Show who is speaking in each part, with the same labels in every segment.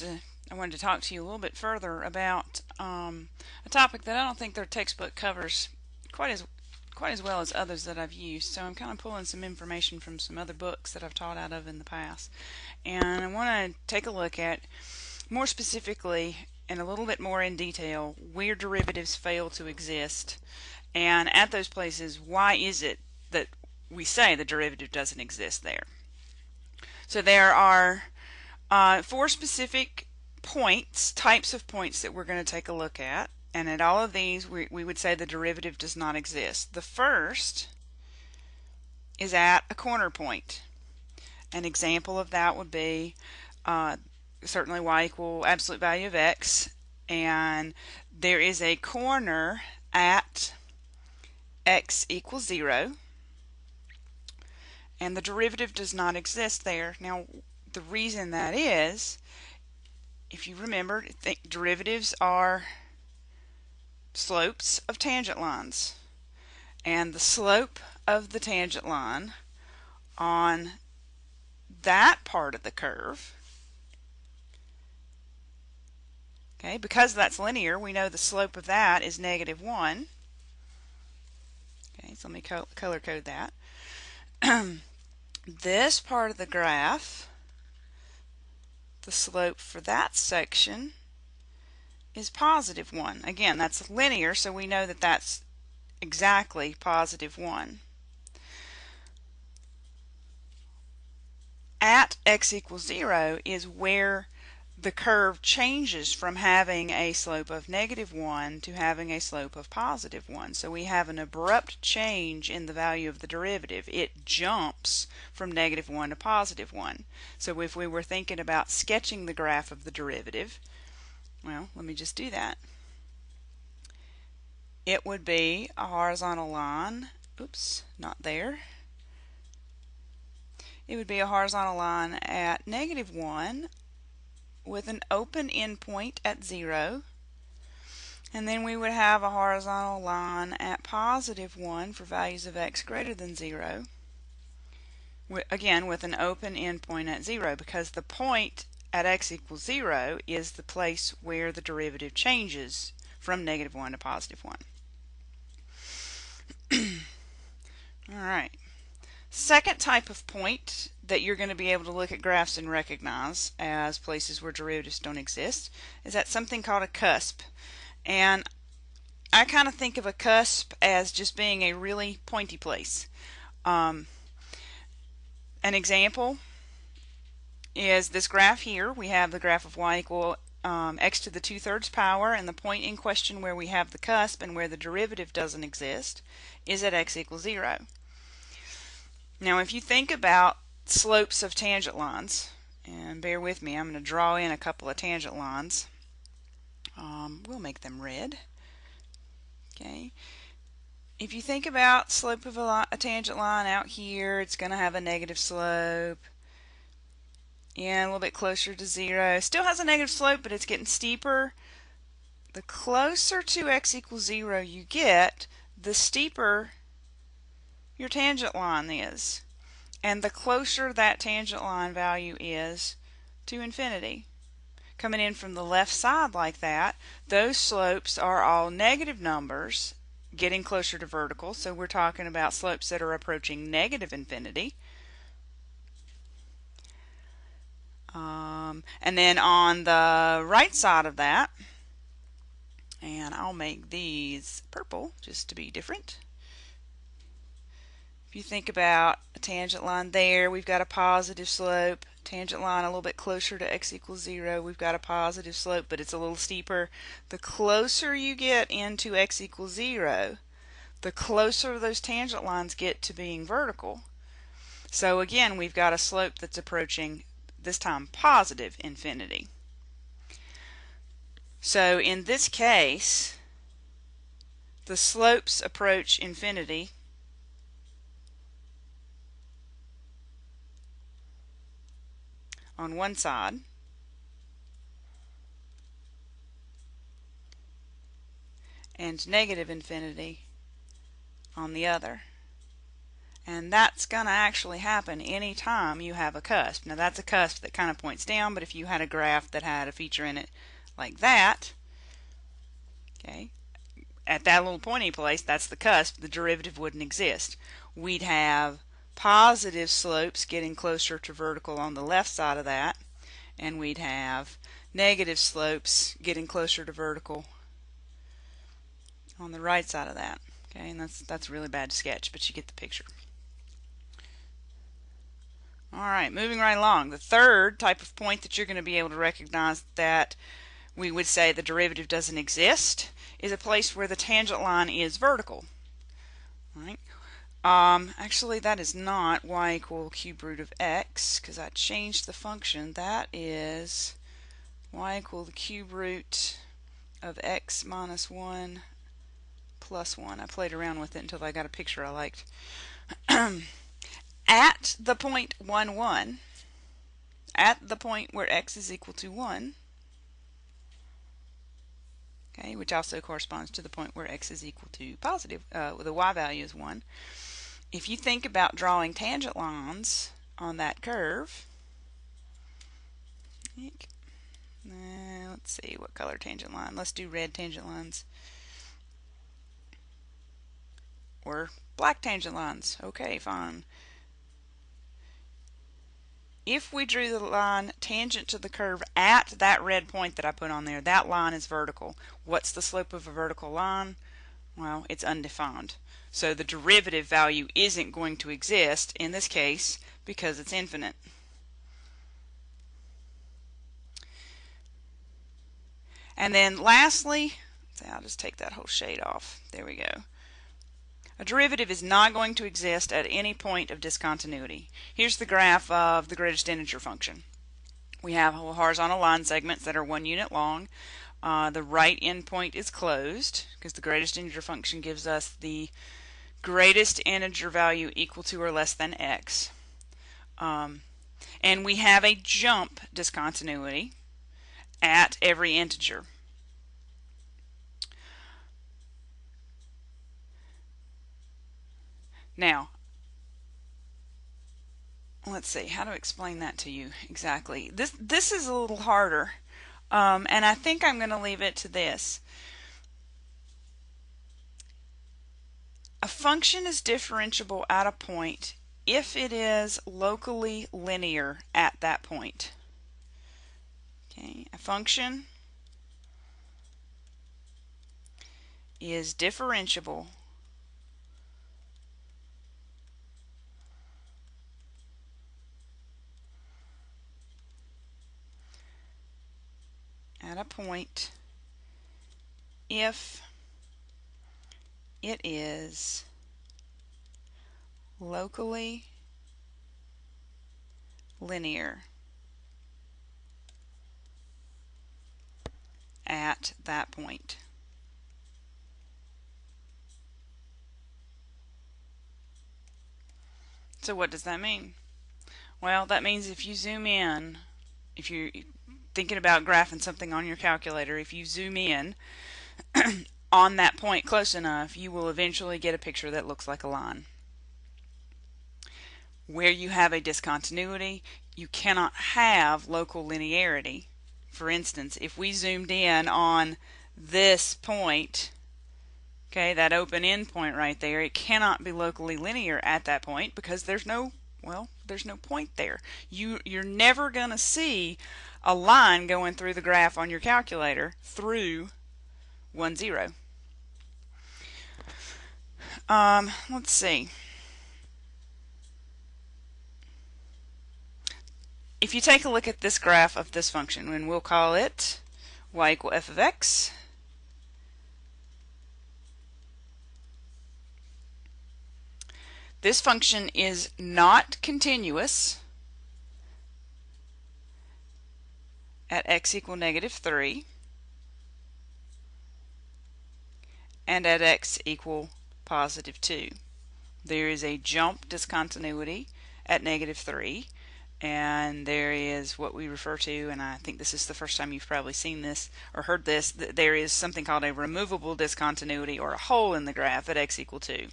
Speaker 1: I wanted to talk to you a little bit further about a topic that I don't think their textbook covers quite as well as others that I've used. So I'm kind of pulling some information from some other books that I've taught out of in the past, and I want to take a look at more specifically and a little bit more in detail where derivatives fail to exist, and at those places, why is it that we say the derivative doesn't exist there. So there are 4 specific types of points that we're going to take a look at, and at all of these we would say the derivative does not exist. The first is at a corner point. An example of that would be certainly y equal absolute value of x, and there is a corner at x equals 0, and the derivative does not exist there. Now, the reason that is, if you remember, derivatives are slopes of tangent lines, and the slope of the tangent line on that part of the curve, okay, because that's linear, we know the slope of that is -1. Okay, so let me color code that. This part of the graph, the slope for that section is +1. Again, that's linear, so we know that that's exactly +1. At x equals 0 is where the curve changes from having a slope of -1 to having a slope of +1. So we have an abrupt change in the value of the derivative. It jumps from -1 to +1. So if we were thinking about sketching the graph of the derivative, well, let me just do that. It would be a horizontal line, oops, not there. It would be a horizontal line at -1 with an open endpoint at 0, and then we would have a horizontal line at +1 for values of x greater than 0, again with an open endpoint at 0, because the point at x equals 0 is the place where the derivative changes from -1 to +1. Alright. Second type of point that you're going to be able to look at graphs and recognize as places where derivatives don't exist is at something called a cusp. And I kind of think of a cusp as just being a really pointy place. An example is this graph here. We have the graph of y equal x to the 2/3 power, and the point in question where we have the cusp and where the derivative doesn't exist is at x equals 0. Now, if you think about slopes of tangent lines, and bear with me, I'm going to draw in a couple of tangent lines. We'll make them red. Okay. If you think about slope of a tangent line out here, it's going to have a negative slope. Yeah, a little bit closer to 0. Still has a negative slope, but it's getting steeper. The closer to x equals 0 you get, the steeper your tangent line is, and the closer that tangent line value is to infinity. Coming in from the left side like that, those slopes are all negative numbers getting closer to vertical, so we're talking about slopes that are approaching negative infinity. And then on the right side of that, and I'll make these purple just to be different. If you think about a tangent line there, we've got a positive slope. Tangent line a little bit closer to x equals 0, we've got a positive slope, but it's a little steeper. The closer you get into x equals 0, the closer those tangent lines get to being vertical. So again, we've got a slope that's approaching, this time, positive infinity. So in this case, the slopes approach infinity on one side, and negative infinity on the other. And that's going to actually happen anytime you have a cusp. Now that's a cusp that kind of points down, but if you had a graph that had a feature in it like that, okay, at that little pointy place, that's the cusp, the derivative wouldn't exist. We'd have positive slopes getting closer to vertical on the left side of that, and we'd have negative slopes getting closer to vertical on the right side of that. Okay, and that's really bad to sketch, but you get the picture. Alright, moving right along. The third type of point that you're going to be able to recognize that we would say the derivative doesn't exist is a place where the tangent line is vertical. Right? Actually, that is not y equal cube root of x, because I changed the function. That is y equal the cube root of x minus 1 plus 1. I played around with it until I got a picture I liked. At the point 1, 1, at the point where x is equal to 1, okay, which also corresponds to the point where x is equal to positive, the y value is 1. If you think about drawing tangent lines on that curve, let's see, what color tangent line? Let's do red tangent lines. Or black tangent lines. Okay, fine. If we drew the line tangent to the curve at that red point that I put on there, that line is vertical. What's the slope of a vertical line? Well, it's undefined. So the derivative value isn't going to exist in this case because it's infinite. And then lastly, I'll just take that whole shade off. There we go. A derivative is not going to exist at any point of discontinuity. Here's the graph of the greatest integer function. We have horizontal line segments that are 1 unit long. The right endpoint is closed because the greatest integer function gives us the greatest integer value equal to or less than x. And we have a jump discontinuity at every integer. Now, let's see how to explain that to you exactly. This is a little harder, and I think I'm going to leave it to this. A function is differentiable at a point if it is locally linear at that point. Okay, a function is differentiable at a point if it is locally linear at that point. So what does that mean? Well, that means if you zoom in, if you're thinking about graphing something on your calculator, if you zoom in on that point close enough, you will eventually get a picture that looks like a line. Where you have a discontinuity, you cannot have local linearity. For instance, if we zoomed in on this point, okay, that open end point right there, it cannot be locally linear at that point because there's no point there. You're never going to see a line going through the graph on your calculator through 1, 0. Let's see. If you take a look at this graph of this function, and we'll call it y equal f of x, this function is not continuous at x equal -3 and at x equal +2. There is a jump discontinuity at -3, and there is what we refer to, and I think this is the first time you've probably seen this or heard this, there is something called a removable discontinuity or a hole in the graph at x equal 2.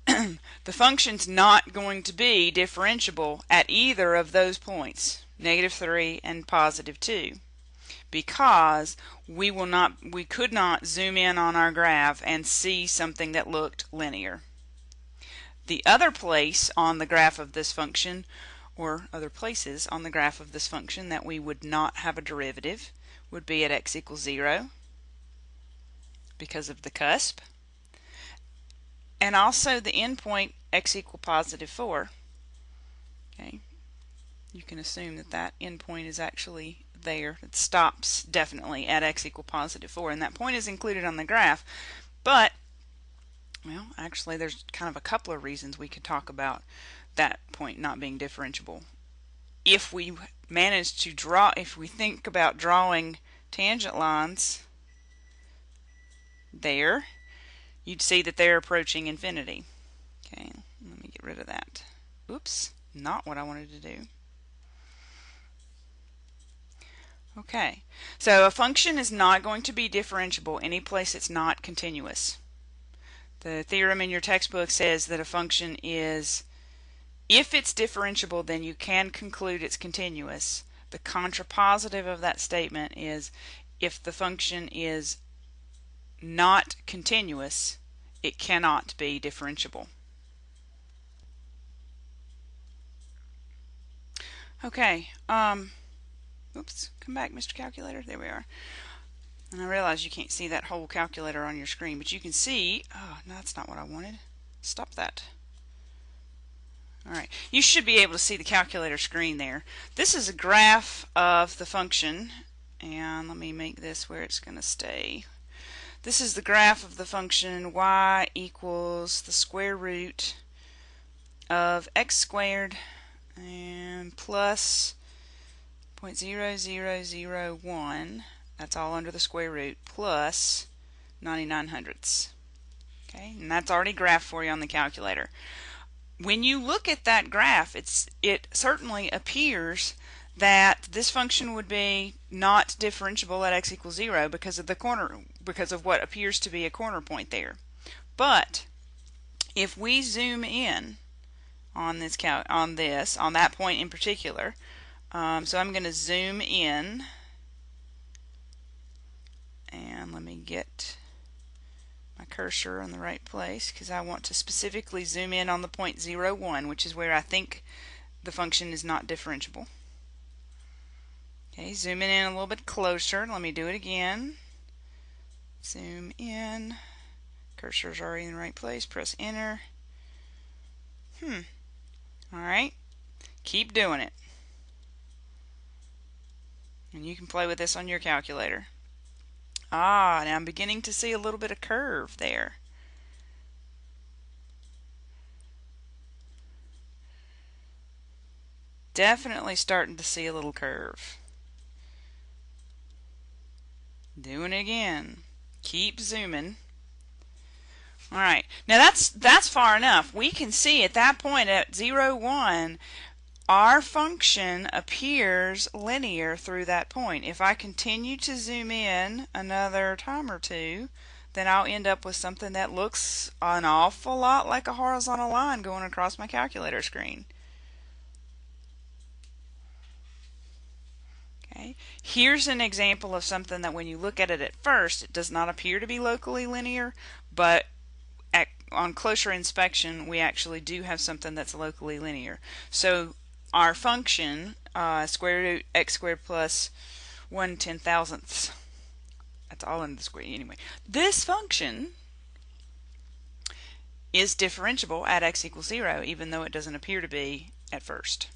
Speaker 1: the function's not going to be differentiable at either of those points, -3 and +2, because we could not zoom in on our graph and see something that looked linear. The other place on the graph of this function, or other places on the graph of this function that we would not have a derivative, would be at x equals 0 because of the cusp, and also the endpoint x equal +4. Okay, you can assume that that endpoint is actually there. It stops definitely at x equal +4, and that point is included on the graph. But, well, actually there's kind of a couple of reasons we could talk about that point not being differentiable. If we manage to draw, if we think about drawing tangent lines there, you'd see that they're approaching infinity. Okay, let me get rid of that. Oops, not what I wanted to do. Okay, so a function is not going to be differentiable any place it's not continuous. The theorem in your textbook says that a function is, if it's differentiable, then you can conclude it's continuous. The contrapositive of that statement is, if the function is not continuous, it cannot be differentiable. Okay, oops, come back, Mr. Calculator. There we are. And I realize you can't see that whole calculator on your screen, but you can see, oh, no, that's not what I wanted. Stop that. Alright, you should be able to see the calculator screen there. This is a graph of the function, and let me make this where it's going to stay. This is the graph of the function y equals the square root of x squared and plus 0.0001, that's all under the square root, plus 99 hundredths. Okay, and that's already graphed for you on the calculator. When you look at that graph, it certainly appears that this function would be not differentiable at x equals 0 because of the corner, because of what appears to be a corner point there. But if we zoom in on this on that point in particular, so I'm going to zoom in, and let me get my cursor in the right place because I want to specifically zoom in on the point 0,1, which is where I think the function is not differentiable. Okay, zooming in a little bit closer. Let me do it again. Zoom in. Cursor's already in the right place. Press enter. Alright. Keep doing it. And you can play with this on your calculator. Ah, now I'm beginning to see a little bit of curve there. Definitely starting to see a little curve. Doing it again. Keep zooming. Alright, now that's far enough. We can see at that point at 0,1 our function appears linear through that point. If I continue to zoom in another time or two, then I'll end up with something that looks an awful lot like a horizontal line going across my calculator screen. Okay. Here's an example of something that when you look at it at first, it does not appear to be locally linear, but on closer inspection, we actually do have something that's locally linear. So our function, square root x squared plus 1/10,000ths, that's all in the square anyway. This function is differentiable at x equals 0, even though it doesn't appear to be at first.